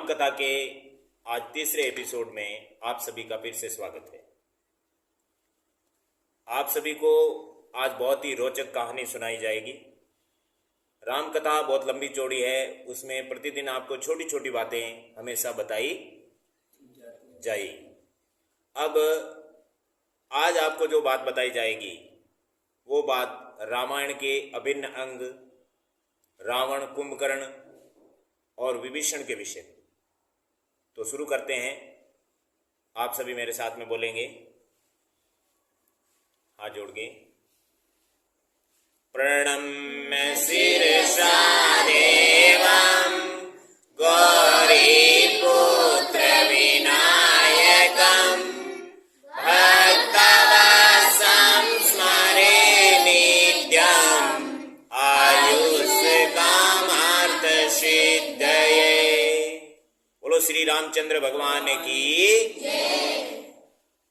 राम कथा के आज तीसरे एपिसोड में आप सभी का फिर से स्वागत है। आप सभी को आज बहुत ही रोचक कहानी सुनाई जाएगी। राम कथा बहुत लंबी चौड़ी है, उसमें प्रतिदिन आपको छोटी छोटी बातें हमेशा बताई जाएगी। अब आज आपको जो बात बताई जाएगी वो बात रामायण के अभिन्न अंग रावण, कुंभकर्ण और विभीषण के विषय। तो शुरू करते हैं। आप सभी मेरे साथ में बोलेंगे, हाथ जोड़ के। प्रणम्य शिरसा देवं गौरीपुत्र विनायकं भक्तवत्सलं स्मरे नित्यम् आयुष्कामार्थसिद्धये। बोलो श्री रामचंद्र भगवान की।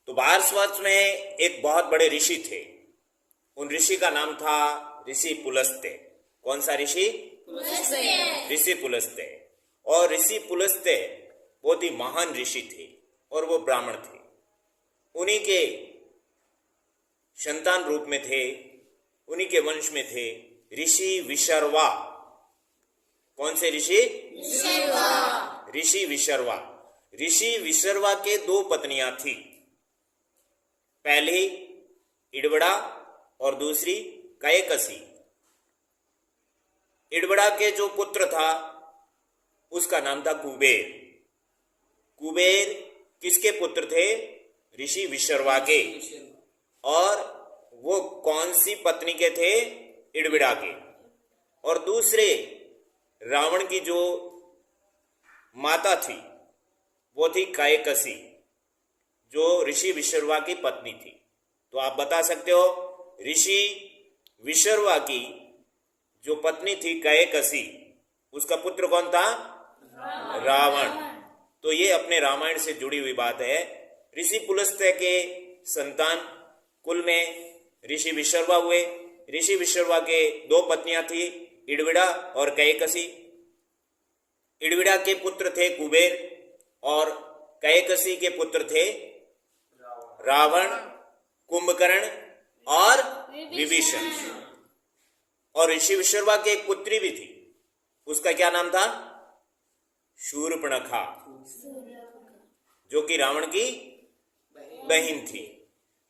तो भारतवर्ष में एक बहुत बड़े ऋषि थे। उन ऋषि का नाम था ऋषि पुलस्त्य। कौन सा ऋषि? ऋषि पुलस्त्य। और ऋषि पुलस्त्य बहुत ही महान ऋषि थे और वो ब्राह्मण थे। उन्हीं के संतान रूप में थे, उन्हीं के वंश में थे ऋषि विशर्वा। कौन से ऋषि? ऋषि विशर्वा। ऋषि विशर्वा के दो पत्नियां थी, पहली इड़वड़ा और दूसरी कैकसी। इड़वड़ा के जो पुत्र था उसका नाम था कुबेर। कुबेर किसके पुत्र थे? ऋषि विशर्वा के। और वो कौन सी पत्नी के थे? इड़विड़ा के। और दूसरे रावण की जो माता थी वो थी कैकसी, जो ऋषि विशर्वा की पत्नी थी। तो आप बता सकते हो ऋषि विशर्वा की जो पत्नी थी कैकसी, उसका पुत्र कौन था? रावण। तो ये अपने रामायण से जुड़ी हुई बात है। ऋषि पुलस्त्य के संतान कुल में ऋषि विशर्वा हुए। ऋषि विशर्वा के दो पत्नियां थी, इड़विड़ा और कैकसी। इड़विड़ा के पुत्र थे कुबेर और कैकसी के पुत्र थे रावण, कुंभकर्ण और विभीषण। और ऋषि विशर्वा की एक पुत्री भी थी, उसका क्या नाम था? शूर्पणखा, जो कि रावण की बहन थी।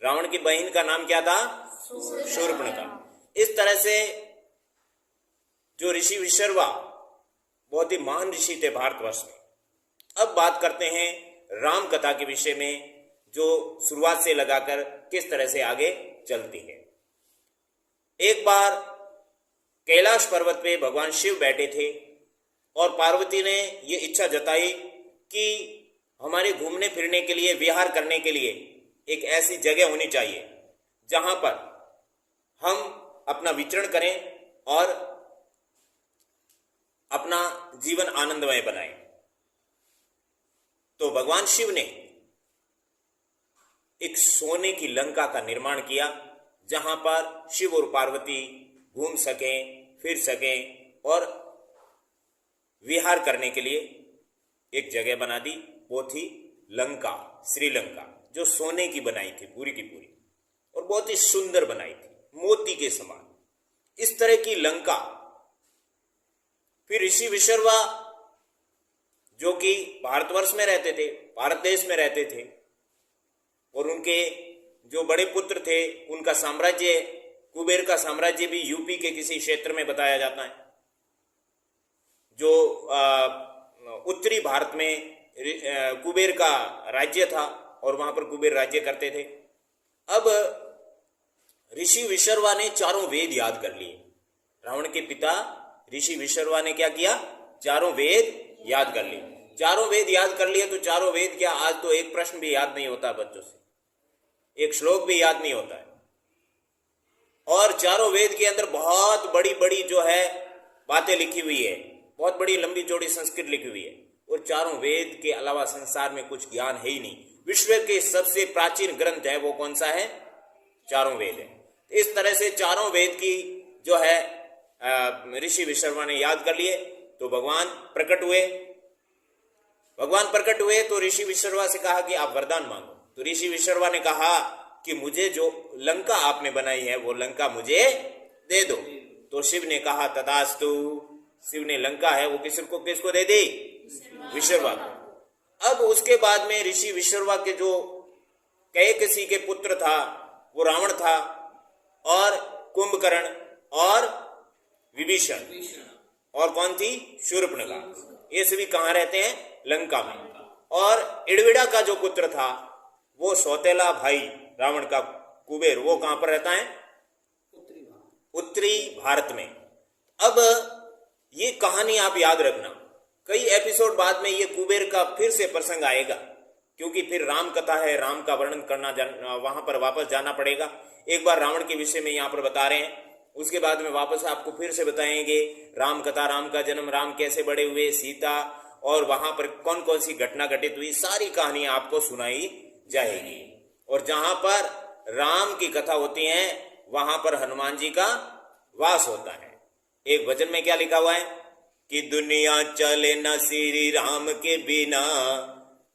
रावण की बहन का नाम क्या था? शूर्पणखा। इस तरह से जो ऋषि विशर्वा बहुत ही महान ऋषि थे भारतवर्ष में। अब बात करते हैं राम कथा के विषय में, जो शुरुआत से लगाकर किस तरह से आगे चलती है। एक बार कैलाश पर्वत पे भगवान शिव बैठे थे और पार्वती ने ये इच्छा जताई कि हमारे घूमने फिरने के लिए, विहार करने के लिए एक ऐसी जगह होनी चाहिए जहां पर हम अपना विचरण करें और अपना जीवन आनंदमय बनाएं। तो भगवान शिव ने एक सोने की लंका का निर्माण किया जहां पर शिव और पार्वती घूम सकें, फिर सकें और विहार करने के लिए एक जगह बना दी। वो थी लंका, श्रीलंका, जो सोने की बनाई थी पूरी की पूरी और बहुत ही सुंदर बनाई थी, मोती के समान। इस तरह की लंका फिर ऋषि विशर्वा, जो कि भारतवर्ष में रहते थे, भारत देश में रहते थे, और उनके जो बड़े पुत्र थे उनका साम्राज्य, कुबेर का साम्राज्य भी यूपी के किसी क्षेत्र में बताया जाता है, जो उत्तरी भारत में कुबेर का राज्य था और वहां पर कुबेर राज्य करते थे। अब ऋषि विशर्वा ने चारों वेद याद कर लिए। रावण के पिता ऋषि विशर्वा ने क्या किया? चारों वेद याद कर लिए। चारों वेद याद कर लिए तो चारों वेद क्या, आज तो एक प्रश्न भी याद नहीं होता बच्चों से, एक श्लोक भी याद नहीं होता है। और चारों वेद के अंदर बहुत बड़ी बड़ी जो है बातें लिखी हुई है, बहुत बड़ी लंबी चौड़ी संस्कृत लिखी हुई है। और चारों वेद के अलावा संसार में कुछ ज्ञान है ही नहीं। विश्व के सबसे प्राचीन ग्रंथ है वो कौन सा है? चारों वेद है। इस तरह से चारों वेद की जो है ऋषि विशर्मा ने याद कर लिए। तो भगवान प्रकट हुए भगवान प्रकट हुए तो ऋषि विश्रवा से कहा कि आप वरदान मांगो। तो ऋषि विश्रवा ने कहा कि मुझे जो लंका आपने बनाई है वो लंका मुझे दे दो। तो शिव ने कहा तथास्तु। शिव ने लंका है वो किसको दे दी? विश्रवा को। अब उसके बाद में ऋषि विश्रवा के जो कैकसी के पुत्र था वो रावण था, और कुंभकर्ण और विभीषण, और कौन थी? शूर्पणखा। ये सभी कहाँ रहते हैं? लंका में। और इड़विड़ा का जो पुत्र था वो सौतेला भाई रावण का कुबेर, वो कहां पर रहता है? उत्तरी भारत में। अब ये कहानी आप याद रखना, कई एपिसोड बाद में ये कुबेर का फिर से प्रसंग आएगा, क्योंकि फिर राम कथा है, राम का वर्णन करना वहां पर वापस जाना पड़ेगा। एक बार रावण के विषय में यहाँ पर बता रहे हैं, उसके बाद में वापस आपको फिर से बताएंगे राम कथा, राम का जन्म, राम कैसे बड़े हुए, सीता, और वहां पर कौन कौन सी घटना घटित हुई, सारी कहानी आपको सुनाई जाएगी। और जहां पर राम की कथा होती है वहां पर हनुमान जी का वास होता है। एक भजन में क्या लिखा हुआ है कि दुनिया चले ना श्री राम के बिना,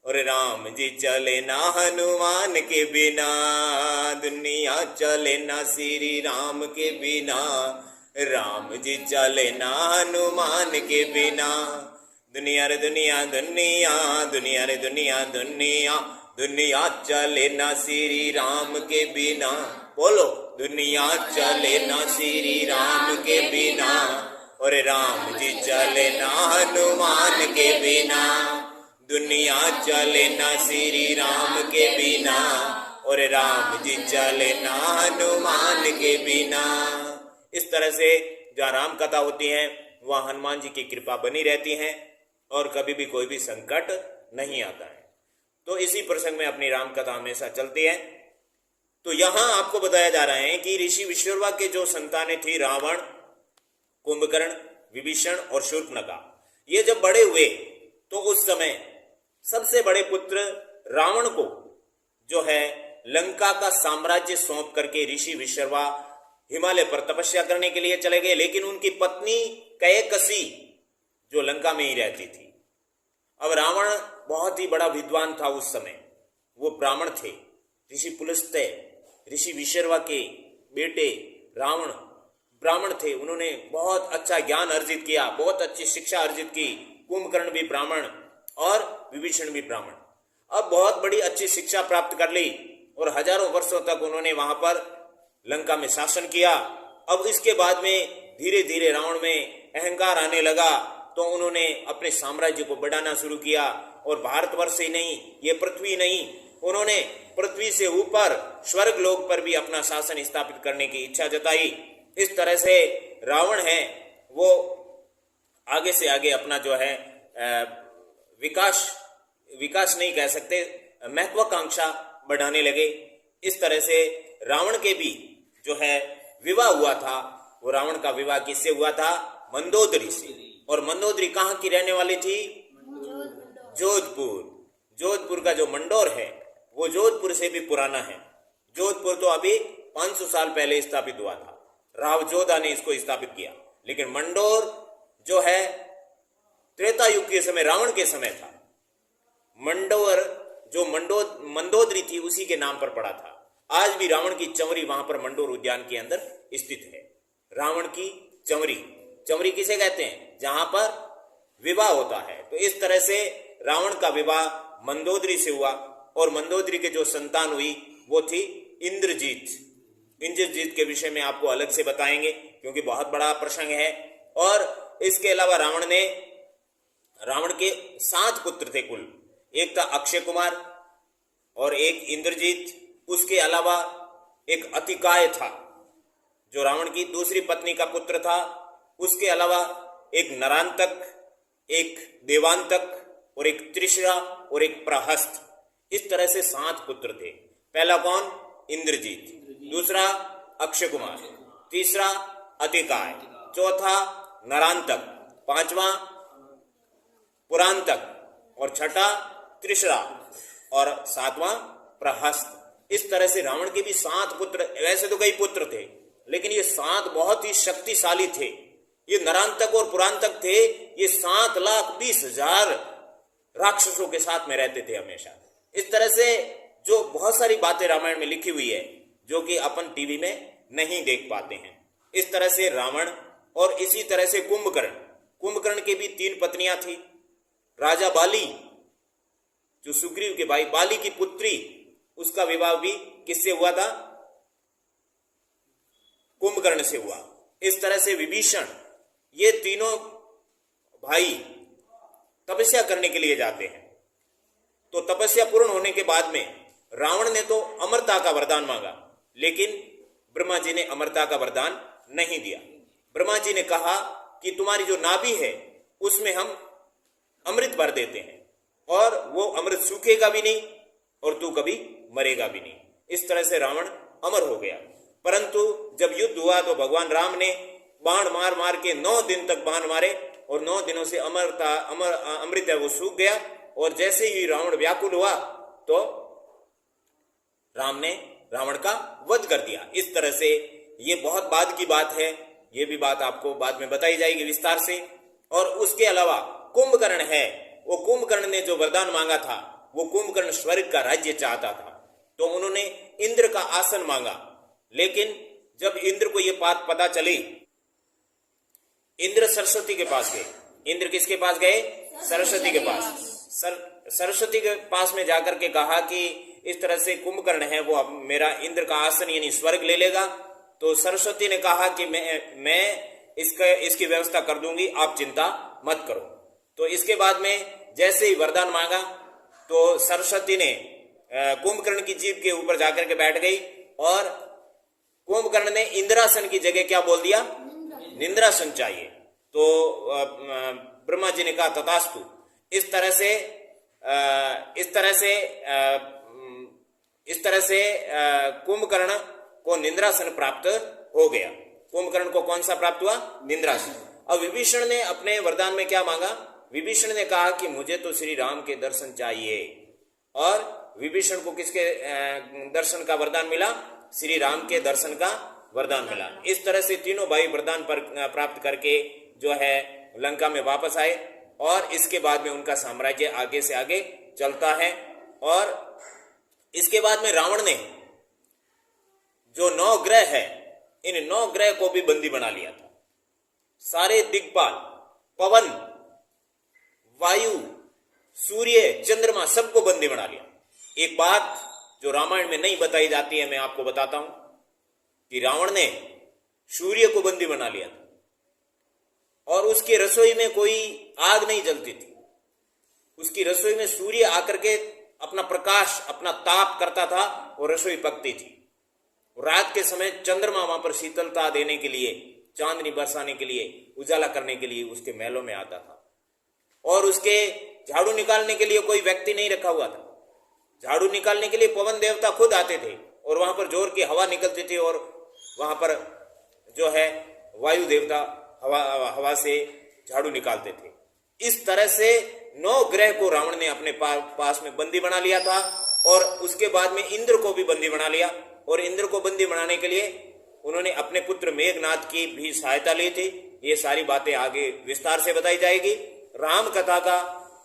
और राम जी चले ना हनुमान के बिना। दुनिया चले ना श्री राम के बिना, राम जी चले ना हनुमान के बिना। दुनिया रे दुनिया दुनिया, दुनिया रे दुनिया दुनिया, दुनिया चले ना श्री राम के बिना। बोलो, दुनिया चले ना श्री राम के बिना, और राम जी चले ना हनुमान के बिना। दुनिया चले ना श्री राम के बिना, और राम जी चले ना हनुमान के बिना। इस तरह से जहाँ राम कथा होती है वहाँ हनुमान जी की कृपा बनी रहती है और कभी भी कोई भी संकट नहीं आता है। तो इसी प्रसंग में अपनी राम कथा हमेशा चलती है। तो यहाँ आपको बताया जा रहा है कि ऋषि विश्रवा के जो संतानें थी, रावण, कुंभकर्ण, विभीषण और शूर्पणखा, ये जब बड़े हुए तो उस समय सबसे बड़े पुत्र रावण को जो है लंका का साम्राज्य सौंप करके ऋषि विश्रवा हिमालय पर तपस्या करने के लिए चले गए। लेकिन उनकी पत्नी कैकसी जो लंका में ही रहती थी। अब रावण बहुत ही बड़ा विद्वान था उस समय, वो ब्राह्मण थे, ऋषि पुलस्त्य, ऋषि विश्रवा के बेटे रावण ब्राह्मण थे। उन्होंने बहुत अच्छा ज्ञान अर्जित किया, बहुत अच्छी शिक्षा अर्जित की। कुंभकर्ण भी ब्राह्मण और विभीषण भी ब्राह्मण। अब बहुत बड़ी अच्छी शिक्षा प्राप्त कर ली और हजारों वर्षों तक उन्होंने वहां पर लंका में शासन किया। अब इसके बाद में धीरे धीरे रावण में अहंकार आने लगा, तो उन्होंने अपने साम्राज्य को बढ़ाना शुरू किया। और भारतवर्ष ही नहीं, ये पृथ्वी नहीं, उन्होंने पृथ्वी से ऊपर स्वर्ग लोक पर भी अपना शासन स्थापित करने की इच्छा जताई। इस तरह से रावण है वो आगे से आगे अपना जो है विकास नहीं कह सकते, महत्वाकांक्षा बढ़ाने लगे। इस तरह से रावण के भी जो है विवाह हुआ था। वो रावण का विवाह किससे हुआ था? मंदोदरी से। और मंदोदरी कहाँ की रहने वाली थी? जोधपुर। जोधपुर का जो मंडोर है वो जोधपुर से भी पुराना है। जोधपुर तो अभी 500 साल पहले स्थापित हुआ था, रावजोधा ने इसको स्थापित किया। लेकिन मंडोर जो है त्रेता युग के समय, रावण के समय था। मंडोर जो मंदोदरी थी उसी के नाम पर पड़ा था। आज भी रावण की चंवरी वहां पर मंडोर उद्यान के अंदर स्थित है। रावण की चंवरी, चंवरी किसे कहते हैं? जहां पर विवाह होता है। तो इस तरह से रावण का विवाह मंदोदरी से हुआ और मंदोदरी के जो संतान हुई वो थी इंद्रजीत। इंद्रजीत के विषय में आपको अलग से बताएंगे क्योंकि बहुत बड़ा प्रसंग है। और इसके अलावा रावण के 7 पुत्र थे कुल। एक था अक्षय कुमार और एक इंद्रजीत, उसके अलावा एक अतिकाय था जो रावण की दूसरी पत्नी का पुत्र था। उसके अलावा एक नरांतक, एक देवांतक और एक त्रिशरा और एक प्रहस्त। इस तरह से 7 पुत्र थे। पहला कौन? इंद्रजीत, दूसरा अक्षय कुमार, तीसरा अतिकाय, चौथा नरांतक, पांचवा पुरांतक और छठा त्रिशरा और 7वां प्रहस्त। इस तरह से रावण के भी 7 पुत्र। वैसे तो कई पुत्र थे लेकिन ये 7 बहुत ही शक्तिशाली थे। ये नरांतक और पुरांतक थे। ये 7,20,000 राक्षसों के साथ में रहते थे हमेशा। इस तरह से जो बहुत सारी बातें रामायण में लिखी हुई है जो कि अपन टीवी में नहीं देख पाते हैं। इस तरह से रावण और इसी तरह से कुंभकर्ण के भी 3 पत्नियां थी। राजा बाली जो सुग्रीव के भाई बाली की पुत्री, उसका विवाह भी किससे हुआ था? कुंभकर्ण से हुआ। इस तरह से विभीषण, ये तीनों भाई तपस्या करने के लिए जाते हैं। तो तपस्या पूर्ण होने के बाद में रावण ने तो अमरता का वरदान मांगा, लेकिन ब्रह्मा जी ने अमरता का वरदान नहीं दिया। ब्रह्मा जी ने कहा कि तुम्हारी जो नाभि है उसमें हम अमृत भर देते हैं और वो अमृत सूखेगा भी नहीं और तू कभी मरेगा भी नहीं। इस तरह से रावण अमर हो गया। परंतु जब युद्ध हुआ तो भगवान राम ने बाण मार मार के 9 दिन तक बाण मारे और 9 दिनों से अमृत है वो सूख गया। और जैसे ही रावण व्याकुल हुआ तो राम ने रावण का वध कर दिया। इस तरह से ये बहुत बाद की बात है, ये भी बात आपको बाद में बताई जाएगी विस्तार से। और उसके अलावा कुंभकर्ण है, वो कुंभकर्ण ने जो वरदान मांगा था, वो कुंभकर्ण स्वर्ग का राज्य चाहता था। तो उन्होंने इंद्र का आसन मांगा, लेकिन जब इंद्र को ये बात पता चली, इंद्र सरस्वती के पास गए। इंद्र किसके पास गए? सरस्वती के पास। सरस्वती के पास में जाकर के कहा कि इस तरह से कुंभकर्ण है वो अब मेरा इंद्र का आसन यानी स्वर्ग ले लेगा। तो सरस्वती ने कहा कि मैं इसकी व्यवस्था कर दूंगी, आप चिंता मत करो। तो इसके बाद में जैसे ही वरदान मांगा तो सरस्वती ने कुंभकर्ण की जीभ के ऊपर जाकर के बैठ गई और कुंभकर्ण ने इंद्रासन की जगह क्या बोल दिया? निंद्रासन चाहिए। तो ब्रह्मा जी ने कहा तथास्तु। इस तरह से कुंभकर्ण को निंद्रासन प्राप्त हो गया। कुंभकर्ण को कौन सा प्राप्त हुआ? निंद्रासन। अब विभीषण ने अपने वरदान में क्या मांगा? विभीषण ने कहा कि मुझे तो श्री राम के दर्शन चाहिए। और विभीषण को किसके दर्शन का वरदान मिला? श्री राम के दर्शन का वरदान मिला। इस तरह से तीनों भाई वरदान पर प्राप्त करके जो है लंका में वापस आए और इसके बाद में उनका साम्राज्य आगे से आगे चलता है। और इसके बाद में रावण ने जो 9 ग्रह है, इन 9 ग्रह को भी बंदी बना लिया था। सारे दिक्पाल, पवन, वायु, सूर्य, चंद्रमा सबको बंदी बना लिया। एक बात जो रामायण में नहीं बताई जाती है मैं आपको बताता हूं कि रावण ने सूर्य को बंदी बना लिया था और उसकी रसोई में कोई आग नहीं जलती थी। उसकी रसोई में सूर्य आकर के अपना प्रकाश, अपना ताप करता था और रसोई पकती थी। रात के समय चंद्रमा वहां पर शीतलता देने के लिए, चांदनी बरसाने के लिए, उजाला करने के लिए उसके महलों में आता था। और उसके झाड़ू निकालने के लिए कोई व्यक्ति नहीं रखा हुआ था। झाड़ू निकालने के लिए पवन देवता खुद आते थे और वहां पर जोर की हवा निकलती थी और वहां पर जो है वायु देवता हवा से झाड़ू निकालते थे। इस तरह से 9 ग्रह को रावण ने अपने पास में बंदी बना लिया था। और उसके बाद में इंद्र को भी बंदी बना लिया। और इंद्र को बंदी बनाने के लिए उन्होंने अपने पुत्र मेघनाथ की भी सहायता ली थी। ये सारी बातें आगे विस्तार से बताई जाएगी। राम कथा का,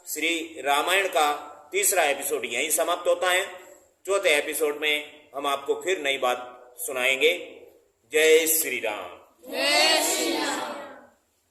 श्री रामायण का 3रा एपिसोड यहीं समाप्त होता है। 4थे एपिसोड में हम आपको फिर नई बात सुनाएंगे। जय श्री राम।